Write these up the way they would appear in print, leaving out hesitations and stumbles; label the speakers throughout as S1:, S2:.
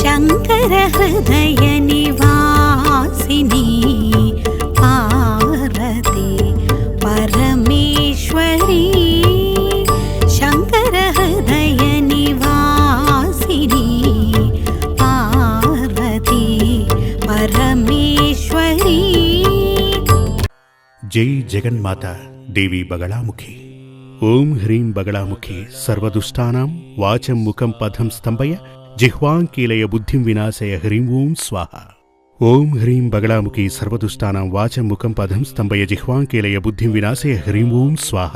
S1: శంకర హృదయ నివాసిని పార్వతి పరమేశ్వరి శంకర హృదయ నివాసిని పార్వతి పరమేశ్వరి.
S2: జై జగన్మాత దేవి బగళాముఖి. ఓం హ్రీం బగళాముఖి సర్వదుష్టానాం వాచం ముఖం పథం స్తంభయ జిహ్వాంకీలయ బుద్ధిం వినాశయ హ్రీం ఓం స్వాహ. ఓం హ్రీం బగళాముఖి సర్వదుష్టానాం వాచం ముఖం పథం స్తంభయ జిహ్వాంకీలయ బుద్ధిం వినాశయ హ్రీం ఓం స్వాహ.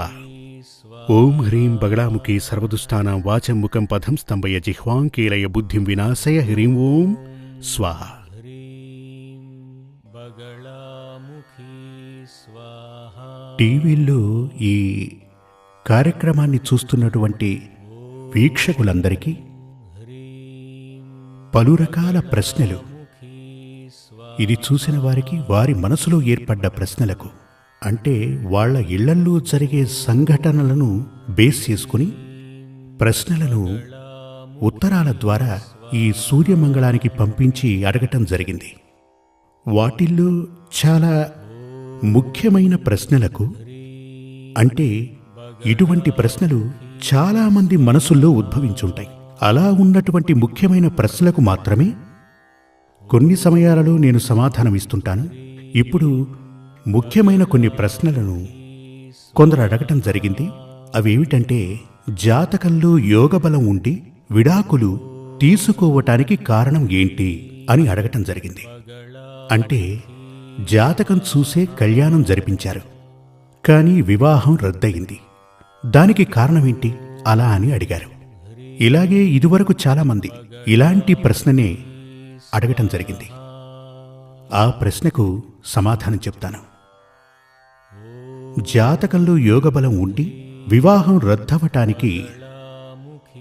S2: ఓం హ్రీం బగళాముఖి సర్వదుష్టానాం వాచం ముఖం పథం స్తంభయ జిహ్వాంకీలయ బుద్ధిం వినాశయ హ్రీం ఓం స్వాహ. టీవీల్లో ఈ కార్యక్రమాన్ని చూస్తున్నటువంటి వీక్షకులందరికీ పలు రకాల ప్రశ్నలు, ఇది చూసిన వారికి వారి మనసులో ఏర్పడ్డ ప్రశ్నలకు, అంటే వాళ్ల ఇళ్లల్లో జరిగే సంఘటనలను బేస్ చేసుకుని ప్రశ్నలను ఉత్తరాల ద్వారా ఈ సూర్యమంగళానికి పంపించి అడగటం జరిగింది. వాటిల్లో చాలా ముఖ్యమైన ప్రశ్నలకు, అంటే ఇటువంటి ప్రశ్నలు చాలామంది మనసుల్లో ఉద్భవించుంటాయి. అలా ఉన్నటువంటి ముఖ్యమైన ప్రశ్నలకు మాత్రమే కొన్ని సమయాలలో నేను సమాధానమిస్తుంటాను. ఇప్పుడు ముఖ్యమైన కొన్ని ప్రశ్నలను కొందరు అడగటం జరిగింది. అవేమిటంటే, జాతకంలో యోగబలం ఉండి విడాకులు తీసుకోవటానికి కారణం ఏంటి అని అడగటం జరిగింది. అంటే జాతకం చూసే కళ్యాణం జరిపించారు, కానీ వివాహం రద్దయింది. దానికి కారణమేంటి అలా అని అడిగారు. ఇలాగే ఇదివరకు చాలామంది ఇలాంటి ప్రశ్ననే అడగటం జరిగింది. ఆ ప్రశ్నకు సమాధానం చెప్తాను. జాతకంలో యోగబలం ఉండి వివాహం రద్దవటానికి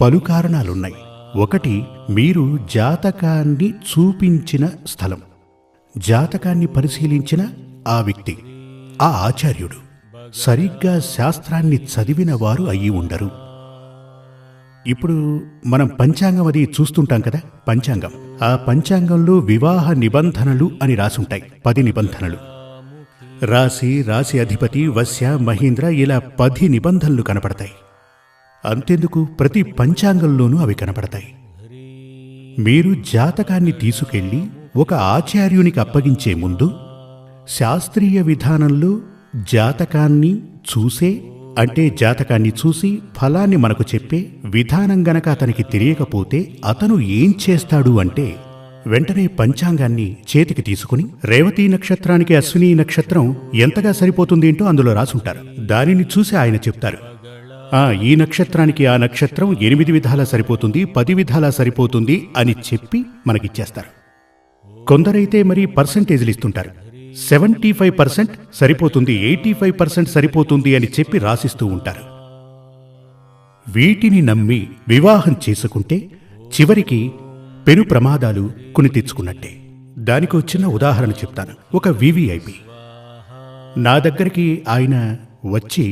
S2: పలు కారణాలున్నాయి. ఒకటి, మీరు జాతకాన్ని చూపించిన స్థలం, జాతకాన్ని పరిశీలించిన ఆ వ్యక్తి, ఆ ఆచార్యుడు సరిగ్గా శాస్త్రాన్ని చదివిన వారు అయ్యి ఉండరు. ఇప్పుడు మనం పంచాంగం అది చూస్తుంటాం కదా, పంచాంగం. ఆ పంచాంగంలో వివాహ నిబంధనలు అని రాసుంటాయి, 10 నిబంధనలు. రాశి, రాశి అధిపతి, వశ్య, మహీంద్ర, ఇలా 10 నిబంధనలు కనపడతాయి. అంతెందుకు, ప్రతి పంచాంగంలోనూ అవి కనపడతాయి. మీరు జాతకాన్ని తీసుకెళ్లి ఒక ఆచార్యునికి అప్పగించే ముందు శాస్త్రీయ విధానంలో జాతకాన్ని చూసే, అంటే జాతకాన్ని చూసి ఫలాన్ని మనకు చెప్పే విధానం గనక అతనికి తెలియకపోతే అతను ఏం చేస్తాడు అంటే, వెంటనే పంచాంగాన్ని చేతికి తీసుకుని రేవతి నక్షత్రానికి అశ్విని నక్షత్రం ఎంతగా సరిపోతుందేంటో అందులో రాసుంటారు. దానిని చూసి ఆయన చెప్తారు, ఈ నక్షత్రానికి ఆ నక్షత్రం 8 విధాలా సరిపోతుంది, 10 విధాలా సరిపోతుంది అని చెప్పి మనకిచ్చేస్తారు. కొందరైతే మరి పర్సంటేజ్లు ఇస్తుంటారు. 75% సరిపోతుంది, 85% సరిపోతుంది అని చెప్పి రాసిస్తూ ఉంటారు. వీటిని నమ్మి వివాహం చేసుకుంటే చివరికి పెను ప్రమాదాలు కొని తెచ్చుకున్నట్టే. దానికో చిన్న ఉదాహరణ చెప్తాను. ఒక వివిఐపి నా దగ్గరికి ఆయన వచ్చి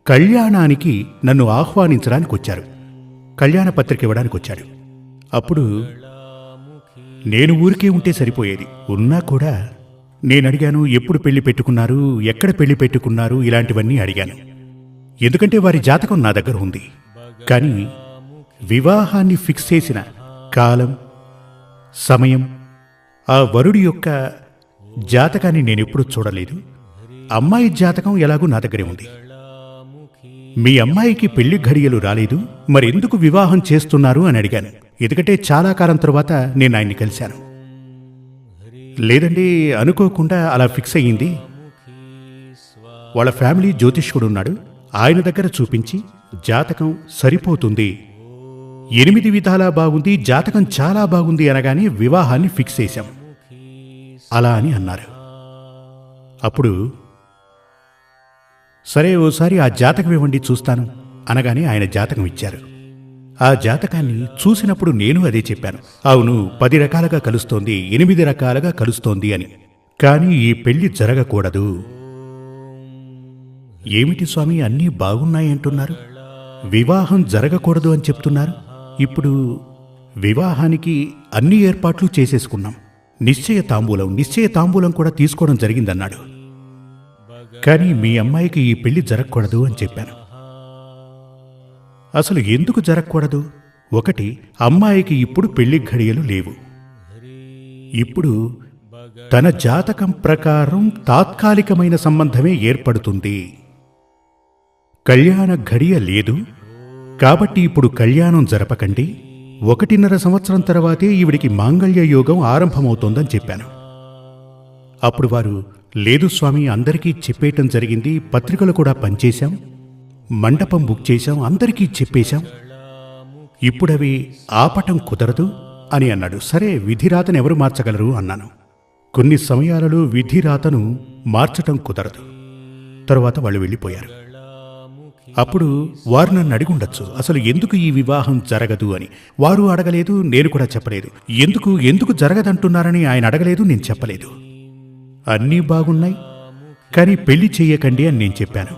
S2: కళ్యాణానికి నన్ను ఆహ్వానించడానికి వచ్చారు, కళ్యాణ పత్రిక ఇవ్వడానికి వచ్చాడు. అప్పుడు నేను ఊరికే ఉంటే సరిపోయేది. ఉన్నా కూడా నేనడిగాను, ఎప్పుడు పెళ్లి పెట్టుకున్నారు, ఎక్కడ పెళ్లి పెట్టుకున్నారు, ఇలాంటివన్నీ అడిగాను. ఎందుకంటే వారి జాతకం నా దగ్గర ఉంది. కానీ వివాహాన్ని ఫిక్స్ చేసిన కాలం, సమయం, ఆ వరుడి యొక్క జాతకాన్ని నేనెప్పుడూ చూడలేదు. అమ్మాయి జాతకం ఎలాగూ నా దగ్గరే ఉంది. మీ అమ్మాయికి పెళ్లి ఘడియలు రాలేదు, మరెందుకు వివాహం చేస్తున్నారు అని అడిగాను. ఎందుకంటే చాలా కాలం తర్వాత నేను ఆయన్ని కలిశాను. లేదండి, అనుకోకుండా అలా ఫిక్స్ అయ్యింది. వాళ్ళ ఫ్యామిలీ జ్యోతిష్కుడు ఉన్నాడు, ఆయన దగ్గర చూపించి జాతకం సరిపోతుంది, 8 విధాలా బాగుంది, జాతకం చాలా బాగుంది అనగానే వివాహాన్ని ఫిక్స్ చేశాం అలా అని అన్నారు. అప్పుడు సరే ఓసారి ఆ జాతకం ఇవ్వండి చూస్తాను అనగానే ఆయన జాతకం ఇచ్చారు. ఆ జాతకాన్ని చూసినప్పుడు నేను అదే చెప్పాను, అవును 10 రకాలుగా కలుస్తోంది, 8 రకాలుగా కలుస్తోంది అని. కానీ ఈ పెళ్లి జరగకూడదు. ఏమిటి స్వామి, అన్నీ బాగున్నాయంటున్నారు, వివాహం జరగకూడదు అని చెప్తున్నారు. ఇప్పుడు వివాహానికి అన్ని ఏర్పాట్లు చేసేసుకున్నాం. నిశ్చయ తాంబూలం కూడా తీసుకోవడం జరిగిందన్నాడు. కానీ మీ అమ్మాయికి ఈ పెళ్లి జరగకూడదు అని చెప్పాను. అసలు ఎందుకు జరగకూడదు? ఒకటి, అమ్మాయికి ఇప్పుడు పెళ్లి ఘడియలు లేవు. ఇప్పుడు తన జాతకం ప్రకారం తాత్కాలికమైన సంబంధమే ఏర్పడుతుంది. కళ్యాణ ఘడియ లేదు. కాబట్టి ఇప్పుడు కళ్యాణం జరపకండి. 1.5 సంవత్సరం తర్వాతే ఈవిడికి మాంగళ్య యోగం ఆరంభమవుతోందని చెప్పాను. అప్పుడు వారు, లేదు స్వామి, అందరికీ చెప్పేయటం జరిగింది, పత్రికలు కూడా పనిచేశాం, మండపం బుక్ చేశాం, అందరికీ చెప్పేశాం, ఇప్పుడవి ఆపటం కుదరదు అని అన్నాడు. సరే, విధిరాతను ఎవరు మార్చగలరు అన్నాను. కొన్ని సమయాలలో విధిరాతను మార్చటం కుదరదు. తరువాత వాళ్ళు వెళ్ళిపోయారు. అప్పుడు వారు నన్ను అడిగుండొచ్చు, అసలు ఎందుకు ఈ వివాహం జరగదు అని. వారు అడగలేదు, నేను కూడా చెప్పలేదు. ఎందుకు జరగదంటున్నారని ఆయన అడగలేదు, నేను చెప్పలేదు. అన్నీ బాగున్నాయి, కానీ పెళ్లి చెయ్యకండి అని నేను చెప్పాను.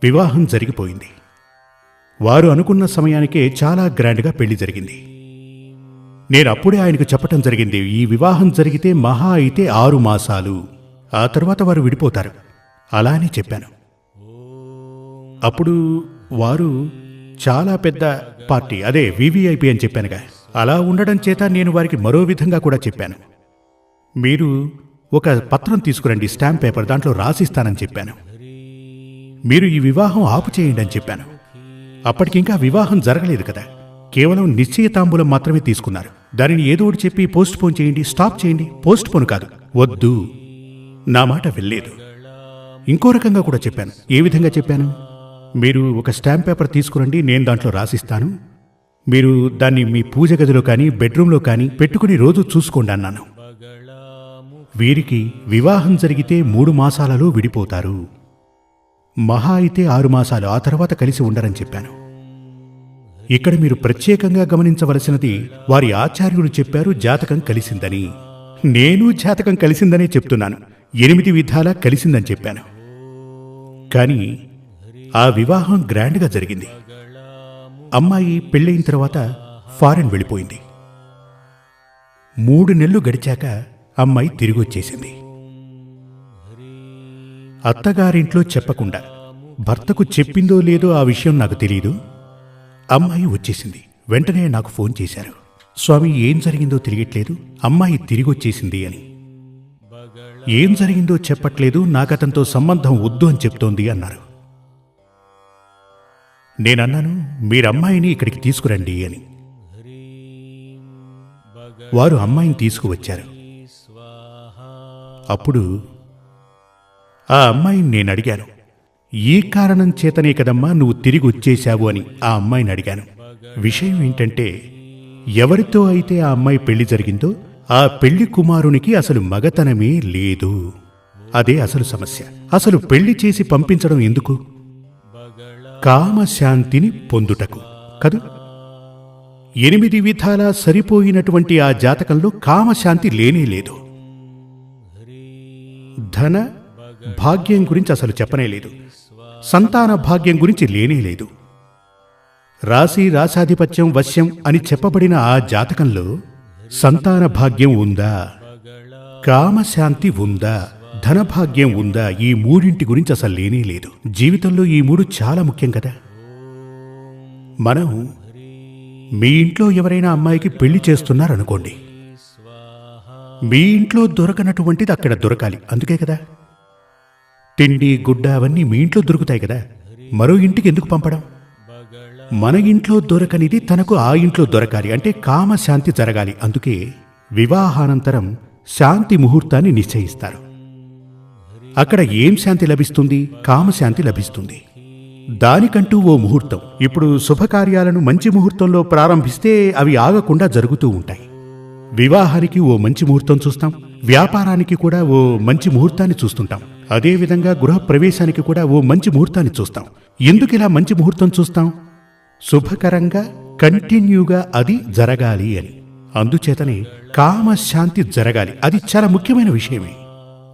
S2: వివాహం జరిగిపోయింది. వారు అనుకున్న సమయానికే చాలా గ్రాండ్గా పెళ్లి జరిగింది. నేను అప్పుడే ఆయనకు చెప్పటం జరిగింది, ఈ వివాహం జరిగితే మహా అయితే 6 మాసాలు, ఆ తర్వాత వారు విడిపోతారు అలా అని చెప్పాను. అప్పుడు వారు చాలా పెద్ద పార్టీ, అదే వివిఐపి అని చెప్పానుగా, అలా ఉండడం చేత నేను వారికి మరో విధంగా కూడా చెప్పాను. మీరు ఒక పత్రం తీసుకురండి, స్టాంప్ పేపర్, దాంట్లో రాసిస్తానని చెప్పాను. మీరు ఈ వివాహం ఆపు చేయండి అని చెప్పాను. అప్పటికింకా వివాహం జరగలేదు కదా, కేవలం నిశ్చయ తాంబూలం మాత్రమే తీసుకున్నారు. దానిని ఏదో ఒకటి చెప్పి పోస్ట్ పోన్ చేయండి, స్టాప్ చేయండి. పోస్ట్ పోన్ కాదు, వద్దు. నా మాట వెళ్ళలేదు. ఇంకో రకంగా కూడా చెప్పాను. ఏ విధంగా చెప్పాను? మీరు ఒక స్టాంప్ పేపర్ తీసుకురండి, నేను దాంట్లో రాసిస్తాను, మీరు దాన్ని మీ పూజ గదిలో కానీ బెడ్రూమ్లో కానీ పెట్టుకుని రోజు చూసుకోండి అన్నాను. వీరికి వివాహం జరిగితే 3 మాసాలలో విడిపోతారు, మహా అయితే 6 మాసాలు, ఆ తర్వాత కలిసి ఉండరని చెప్పాను. ఇక్కడ మీరు ప్రత్యేకంగా గమనించవలసినది, వారి ఆచార్యులు చెప్పారు జాతకం కలిసిందని. నేను జాతకం కలిసిందనే చెప్తున్నాను, 8 విధాలా కలిసిందని చెప్పాను. కానీ ఆ వివాహం గ్రాండ్గా జరిగింది. అమ్మాయి పెళ్ళయిన తర్వాత ఫారెన్ వెళ్ళిపోయింది. 3 నెలలు గడిచాక అమ్మాయి తిరిగి వచ్చేసింది. అత్తగారింట్లో చెప్పకుండా, భర్తకు చెప్పిందో లేదో ఆ విషయం నాకు తెలియదు. అమ్మాయి వచ్చేసింది. వెంటనే నాకు ఫోన్ చేశారు, స్వామి ఏం జరిగిందో తెలియట్లేదు, అమ్మాయి తిరిగి వచ్చేసింది అని. ఏం జరిగిందో చెప్పట్లేదు, నాకతనితో సంబంధం వద్దు అని చెప్తోంది అన్నారు. నేనన్నాను, మీరమ్మాయిని ఇక్కడికి తీసుకురండి అని. వారు అమ్మాయిని తీసుకువచ్చారు. అప్పుడు ఆ అమ్మాయిని నేను అడిగాను, ఈ కారణం చేతనే కదమ్మా నువ్వు తిరిగి వచ్చేశావు అని ఆ అమ్మాయిని అడిగాను. విషయం ఏంటంటే, ఎవరితో అయితే ఆ అమ్మాయి పెళ్లి జరిగిందో ఆ పెళ్లి కుమారునికి అసలు మగతనమే లేదు. అదే అసలు సమస్య. అసలు పెళ్లి చేసి పంపించడం ఎందుకు? కామశాంతిని పొందుటకు కదూ. 8 విధాలా సరిపోయినటువంటి ఆ జాతకంలో కామశాంతి లేనేలేదు. ధన భాగ్యం గురించి అసలు చెప్పనేలేదు. సంతాన భాగ్యం గురించి లేనేలేదు. రాశాధిపత్యం వశ్యం అని చెప్పబడిన ఆ జాతకంలో సంతాన భాగ్యం ఉందా, కామశాంతి ఉందా, ధనభాగ్యం ఉందా? ఈ 3 గురించి అసలు లేనేలేదు. జీవితంలో ఈ 3 చాలా ముఖ్యం కదా. మనం మీ ఇంట్లో ఎవరైనా అమ్మాయికి పెళ్లి చేస్తున్నారనుకోండి, మీ ఇంట్లో దొరకనటువంటిది అక్కడ దొరకాలి, అందుకే కదా. తిండి గుడ్డ అవన్నీ మీ ఇంట్లో దొరుకుతాయి కదా, మరో ఇంటికి ఎందుకు పంపడం? మన ఇంట్లో దొరకనిది తనకు ఆ ఇంట్లో దొరకాలి అంటే కామశాంతి జరగాలి. అందుకే వివాహానంతరం శాంతి ముహూర్తాన్ని నిశ్చయిస్తారు. అక్కడ ఏం శాంతి లభిస్తుంది? కామశాంతి లభిస్తుంది. దానికంటూ ఓ ముహూర్తం. ఇప్పుడు శుభకార్యాలను మంచి ముహూర్తంలో ప్రారంభిస్తే అవి ఆగకుండా జరుగుతూ ఉంటాయి. వివాహానికి ఓ మంచి ముహూర్తం చూస్తాం, వ్యాపారానికి కూడా ఓ మంచి ముహూర్తాన్ని చూస్తుంటాం. అదేవిధంగా గృహప్రవేశానికి కూడా ఓ మంచి ముహూర్తాన్ని చూస్తాం. ఎందుకిలా మంచి ముహూర్తం చూస్తాం? శుభకరంగా కంటిన్యూగా అది జరగాలి అని. అందుచేతనే కామశాంతి జరగాలి, అది చాలా ముఖ్యమైన విషయమే.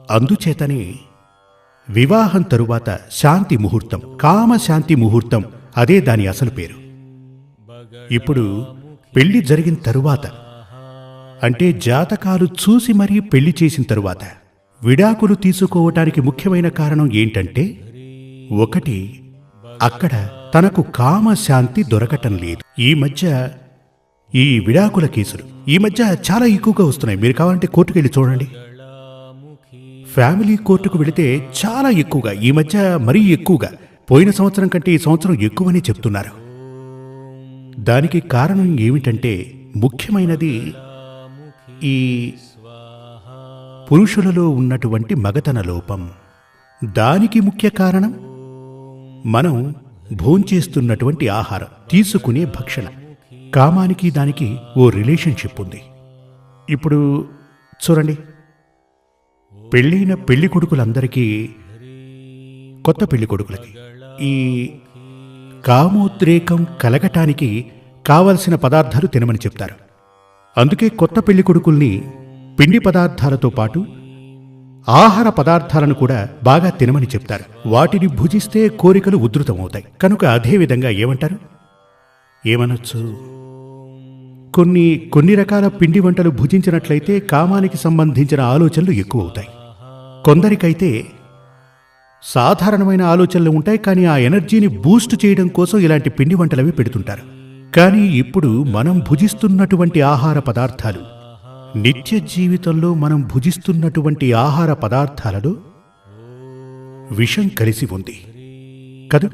S2: అందుచేతనే వివాహం తరువాత శాంతి ముహూర్తం, కామశాంతి ముహూర్తం, అదే దాని అసలు పేరు. ఇప్పుడు పెళ్లి జరిగిన తరువాత, అంటే జాతకాలు చూసి మరీ పెళ్లి చేసిన తరువాత విడాకులు తీసుకోవటానికి ముఖ్యమైన కారణం ఏంటంటే, ఒకటి, అక్కడ తనకు కామశాంతి దొరకటం లేదు. ఈ మధ్య ఈ విడాకుల కేసులు ఈ మధ్య చాలా ఎక్కువగా వస్తున్నాయి. మీరు కావాలంటే కోర్టుకు వెళ్ళి చూడండి. ఫ్యామిలీ కోర్టుకు వెళితే చాలా ఎక్కువగా, ఈ మధ్య మరీ ఎక్కువగా, పోయిన సంవత్సరం కంటే ఈ సంవత్సరం ఎక్కువని చెప్తున్నారు. దానికి కారణం ఏమిటంటే, ముఖ్యమైనది ఈ పురుషులలో ఉన్నటువంటి మగతన లోపం. దానికి ముఖ్య కారణం మనం భోంచేస్తున్నటువంటి ఆహారం, తీసుకునే భక్షణ. కామానికి దానికి ఓ రిలేషన్షిప్ ఉంది. ఇప్పుడు చూడండి, పెళ్ళైన పెళ్లి కొడుకులందరికీ, కొత్త పెళ్లి కొడుకులకి ఈ కామోద్రేకం కలగటానికి కావలసిన పదార్థాలు తినమని చెప్తారు. అందుకే కొత్త పెళ్లి కొడుకుల్ని పిండి పదార్థాలతో పాటు ఆహార పదార్థాలను కూడా బాగా తినమని చెప్తారు. వాటిని భుజిస్తే కోరికలు ఉధృతమవుతాయి. కనుక అదేవిధంగా ఏమనొచ్చు, కొన్ని రకాల పిండి వంటలు భుజించినట్లయితే కామానికి సంబంధించిన ఆలోచనలు ఎక్కువ అవుతాయి. కొందరికైతే సాధారణమైన ఆలోచనలు ఉంటాయి, కానీ ఆ ఎనర్జీని బూస్ట్ చేయడం కోసం ఇలాంటి పిండి వంటలవి పెడుతుంటారు. కానీ ఇప్పుడు మనం భుజిస్తున్నటువంటి ఆహార పదార్థాలు, నిత్య జీవితంలో మనం భుజిస్తున్నటువంటి ఆహార పదార్థాలలో విషం కలిసి ఉంది కదూ.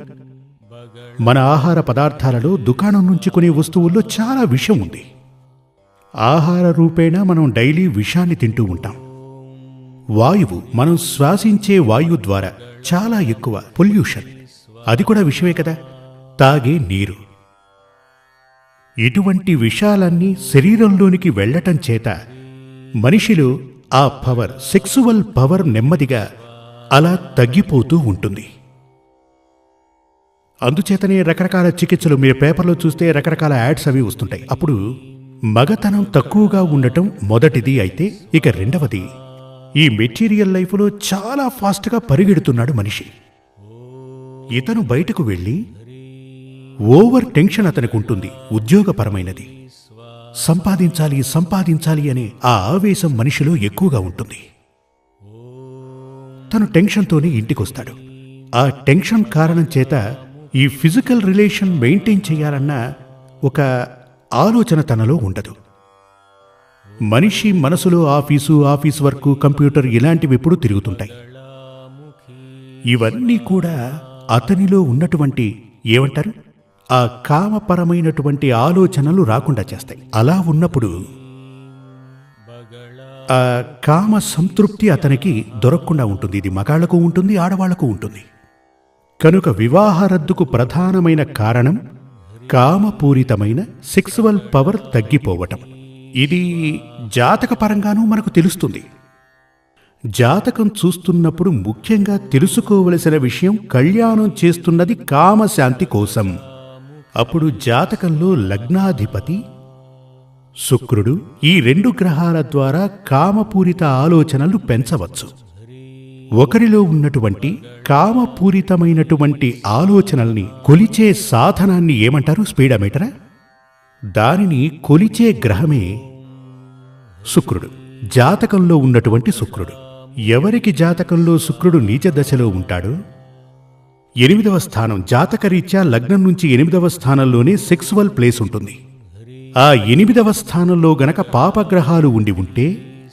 S2: మన ఆహార పదార్థాలలో, దుకాణం నుంచి కొనే వస్తువుల్లో చాలా విషం ఉంది. ఆహార రూపేణా మనం డైలీ విషాన్ని తింటూ ఉంటాం. వాయువు, మనం శ్వాసించే వాయువు ద్వారా చాలా ఎక్కువ పొల్యూషన్, అది కూడా విషమే కదా. తాగే నీరు, ఇటువంటి విషాలన్నీ శరీరంలోనికి వెళ్లటం చేత మనిషిలో ఆ పవర్, సెక్సువల్ పవర్ నెమ్మదిగా అలా తగ్గిపోతూ ఉంటుంది. అందుచేతనే రకరకాల చికిత్సలు, మీరు పేపర్లో చూస్తే రకరకాల యాడ్స్ అవి వస్తుంటాయి. అప్పుడు మగతనం తక్కువగా ఉండటం మొదటిది అయితే, ఇక రెండవది, ఈ మెటీరియల్ లైఫ్లో చాలా ఫాస్ట్గా పరిగెడుతున్నాడు మనిషి. ఇతను బయటకు వెళ్ళి ఓవర్ టెన్షన్ అతనికి ఉంటుంది, ఉద్యోగపరమైనది. సంపాదించాలి అనే ఆ ఆవేశం మనిషిలో ఎక్కువగా ఉంటుంది. తను టెన్షన్తోనే ఇంటికొస్తాడు. ఆ టెన్షన్ కారణం చేత ఈ ఫిజికల్ రిలేషన్ మెయింటైన్ చేయాలన్న ఒక ఆలోచన తనలో ఉండదు. మనిషి మనసులో ఆఫీసు వర్క్, కంప్యూటర్ ఇలాంటివి ఎప్పుడూ తిరుగుతుంటాయి. ఇవన్నీ కూడా అతనిలో ఉన్నటువంటి ఏమంటారు, ఆ కామపరమైనటువంటి ఆలోచనలు రాకుండా చేస్తాయి. అలా ఉన్నప్పుడు ఆ కామ సంతృప్తి అతనికి దొరకకుండా ఉంటుంది. ఇది మగాళ్లకు ఉంటుంది, ఆడవాళ్లకు ఉంటుంది. కనుక వివాహ రద్దుకు ప్రధానమైన కారణం కామపూరితమైన సెక్సువల్ పవర్ తగ్గిపోవటం. ఇది జాతకపరంగానూ మనకు తెలుస్తుంది. జాతకం చూస్తున్నప్పుడు ముఖ్యంగా తెలుసుకోవలసిన విషయం, కళ్యాణం చేస్తున్నది కామశాంతి కోసం. అప్పుడు జాతకంలో లగ్నాధిపతి శుక్రుడు, ఈ 2 గ్రహాల ద్వారా కామపూరిత ఆలోచనలు పెంచవచ్చు. ఒకరిలో ఉన్నటువంటి కామపూరితమైనటువంటి ఆలోచనల్ని కొలిచే సాధనాన్ని ఏమంటారు, స్పీడామీటరా? దానిని కొలిచే గ్రహమే శుక్రుడు, జాతకంలో ఉన్నటువంటి శుక్రుడు. ఎవరికి జాతకంలో శుక్రుడు నీచ దశలో ఉంటాడో, 8వ స్థానం, జాతకరీత్యా లగ్నం నుంచి 8వ స్థానంలోనే సెక్సువల్ ప్లేస్ ఉంటుంది. ఆ 8వ స్థానంలో గనక పాపగ్రహాలు ఉండి ఉంటే,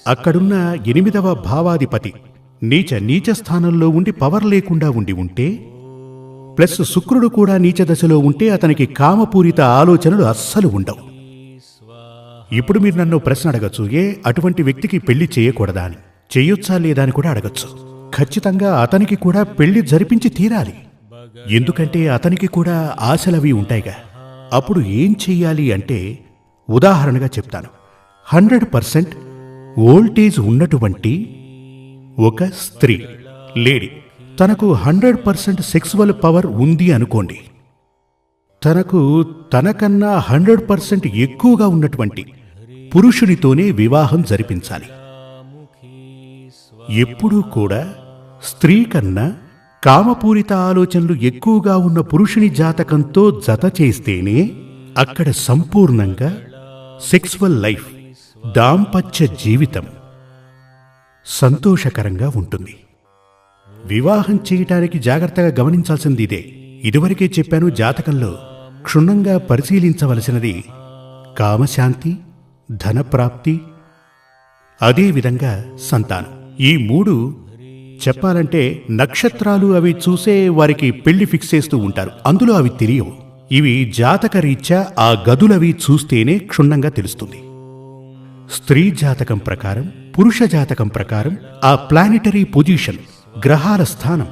S2: అక్కడున్న 8వ భావాధిపతి నీచ స్థానంలో ఉండి పవర్ లేకుండా ఉండి ఉంటే, ప్లస్ శుక్రుడు కూడా నీచ దశలో ఉంటే అతనికి కామపూరిత ఆలోచనలు అస్సలు ఉండవు. ఇప్పుడు మీరు నన్ను ప్రశ్న అడగచ్చు, అటువంటి వ్యక్తికి పెళ్లి చేయకూడదా అని. చేయొచ్చా లేదా అని కూడా అడగచ్చు. ఖచ్చితంగా అతనికి కూడా పెళ్లి జరిపించి తీరాలి. ఎందుకంటే అతనికి కూడా ఆశలవి ఉంటాయిగా. అప్పుడు ఏం చెయ్యాలి అంటే, ఉదాహరణగా చెప్తాను. 100% వోల్టేజ్ ఉన్నటువంటి ఒక స్త్రీ, లేడీ, తనకు 100% సెక్సువల్ పవర్ ఉంది అనుకోండి. తనకన్నా 100% ఎక్కువగా ఉన్నటువంటి పురుషునితోనే వివాహం జరిపించాలి. ఎప్పుడూ కూడా స్త్రీ కన్నా కామపూరిత ఆలోచనలు ఎక్కువగా ఉన్న పురుషుని జాతకంతో జత చేస్తేనే అక్కడ సంపూర్ణంగా సెక్సువల్ లైఫ్, దాంపత్య జీవితం సంతోషకరంగా ఉంటుంది. వివాహం చేయటానికి జాగ్రత్తగా గమనించాల్సింది ఇదే. ఇదివరకే చెప్పాను, జాతకంలో క్షుణ్ణంగా పరిశీలించవలసినది కామశాంతి, ధనప్రాప్తి, అదేవిధంగా సంతానం. ఈ మూడు చెప్పాలంటే నక్షత్రాలు అవి చూసే వారికి పెళ్లి ఫిక్స్ చేస్తూ ఉంటారు, అందులో అవి తెలియవు. ఇవి జాతకరీత్యా ఆ గదులవి చూస్తేనే క్షుణ్ణంగా తెలుస్తుంది. స్త్రీ జాతకం ప్రకారం, పురుష జాతకం ప్రకారం ఆ ప్లానెటరీ పొజిషన్, గ్రహాల స్థానం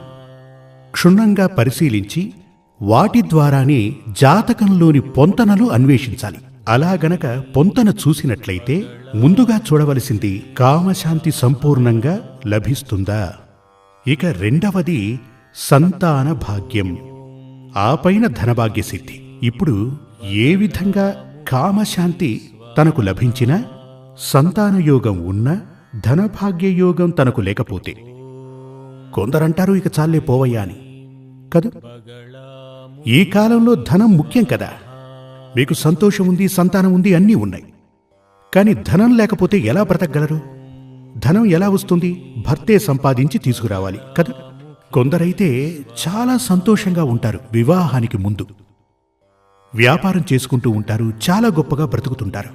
S2: క్షుణ్ణంగా పరిశీలించి వాటి ద్వారానే జాతకంలోని పొంతనలు అన్వేషించాలి. అలా గనక పొంతన చూసినట్లయితే ముందుగా చూడవలసింది కామశాంతి సంపూర్ణంగా లభిస్తుందా. ఇక రెండవది సంతాన భాగ్యం, ఆ పైన ధనభాగ్య సిద్ధి. ఇప్పుడు ఏ విధంగా కామశాంతి తనకు లభించినా, సంతానయోగం ఉన్నా, ధనభాగ్య యోగం తనకు లేకపోతే కొందరంటారు ఇక చాలే పోవయ్యా అని. కదూ, ఈ కాలంలో ధనం ముఖ్యం కదా. మీకు సంతోషం ఉంది, సంతానం ఉంది, అన్నీ ఉన్నాయి. కానీ ధనం లేకపోతే ఎలా బ్రతకగలరు? ధనం ఎలా వస్తుంది? భర్తే సంపాదించి తీసుకురావాలి కదా. కొందరైతే చాలా సంతోషంగా ఉంటారు వివాహానికి ముందు, వ్యాపారం చేసుకుంటూ ఉంటారు, చాలా గొప్పగా బ్రతుకుతుంటారు,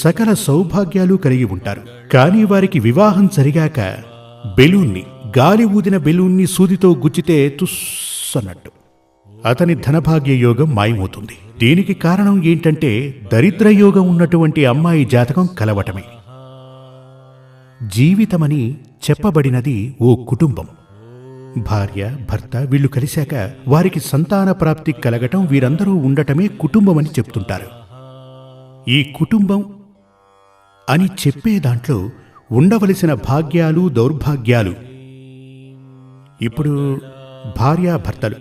S2: సకల సౌభాగ్యాలు కలిగి ఉంటారు. కానీ వారికి వివాహం జరిగాక బెలూన్ని, గాలి ఊదిన బెలూన్ని సూదితో గుచ్చితే తుస్సన్నట్టు అతని ధనభాగ్య యోగం మాయమవుతుంది. దీనికి కారణం ఏంటంటే దరిద్రయోగం ఉన్నటువంటి అమ్మాయి జాతకం కలవటమే. జీవితమని చెప్పబడినది ఓ కుటుంబం. భార్య, భర్త వీళ్ళు కలిశాక వారికి సంతాన ప్రాప్తి కలగటం, వీరందరూ ఉండటమే కుటుంబమని చెప్తుంటారు. ఈ కుటుంబం అని చెప్పే దాంట్లో ఉండవలసిన భాగ్యాలు, దౌర్భాగ్యాలు, ఇప్పుడు భార్యాభర్తలు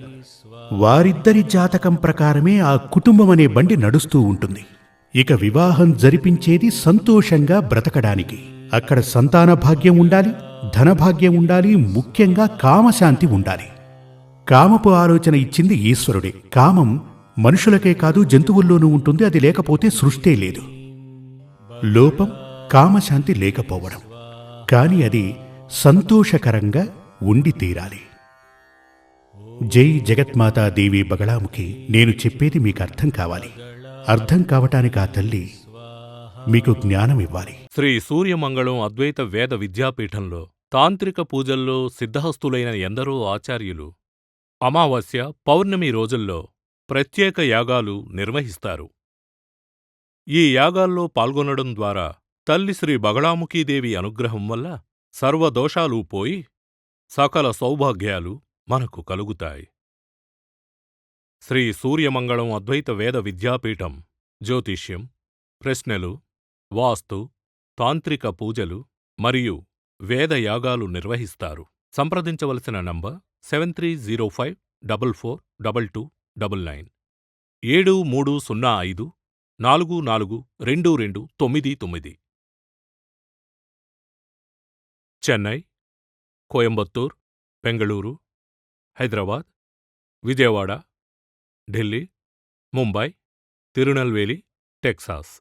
S2: వారిద్దరి జాతకం ప్రకారమే ఆ కుటుంబం అనే బండి నడుస్తూ ఉంటుంది. ఇక వివాహం జరిపించేది సంతోషంగా బ్రతకడానికి. అక్కడ సంతాన భాగ్యం ఉండాలి, ధనభాగ్యం ఉండాలి, ముఖ్యంగా కామశాంతి ఉండాలి. కామపు ఆలోచన ఇచ్చింది ఈశ్వరుడే. కామం మనుషులకే కాదు జంతువుల్లోనూ ఉంటుంది, అది లేకపోతే సృష్టే లేదు. లోపం కామశాంతి లేకపోవడం. కాని అది సంతోషకరంగా ఉండి తీరాలి. జై జగత్మాతాదేవి బగళాముఖి. నేను చెప్పేది మీకు అర్థం కావాలి. అర్థం కావటానికి ఆ తల్లి మీకు జ్ఞానం ఇవ్వాలి.
S3: శ్రీ సూర్యమంగళం అద్వైత వేద విద్యాపీఠంలో తాంత్రిక పూజల్లో సిద్ధహస్తులైన ఎందరో ఆచార్యులు అమావాస్య, పౌర్ణమి రోజుల్లో ప్రత్యేక యాగాలు నిర్వహిస్తారు. ఈ యాగాల్లో పాల్గొనడం ద్వారా తల్లి శ్రీ బగళాముఖీదేవి అనుగ్రహం వల్ల సర్వదోషాలూ పోయి సకల సౌభాగ్యాలు మనకు కలుగుతాయి. శ్రీ సూర్యమంగళం అద్వైత వేద విద్యాపీఠం జ్యోతిష్యం, ప్రశ్నలు, వాస్తు, తాంత్రిక పూజలు మరియు వేదయాగాలు నిర్వహిస్తారు. సంప్రదించవలసిన నంబర్ 7305442299 7305442299. చెన్నై, కోయంబత్తూర్, బెంగళూరు, హైదరాబాద్, విజయవాడ, ఢిల్లీ, ముంబై, తిరునల్వేలి, టెక్సాస్.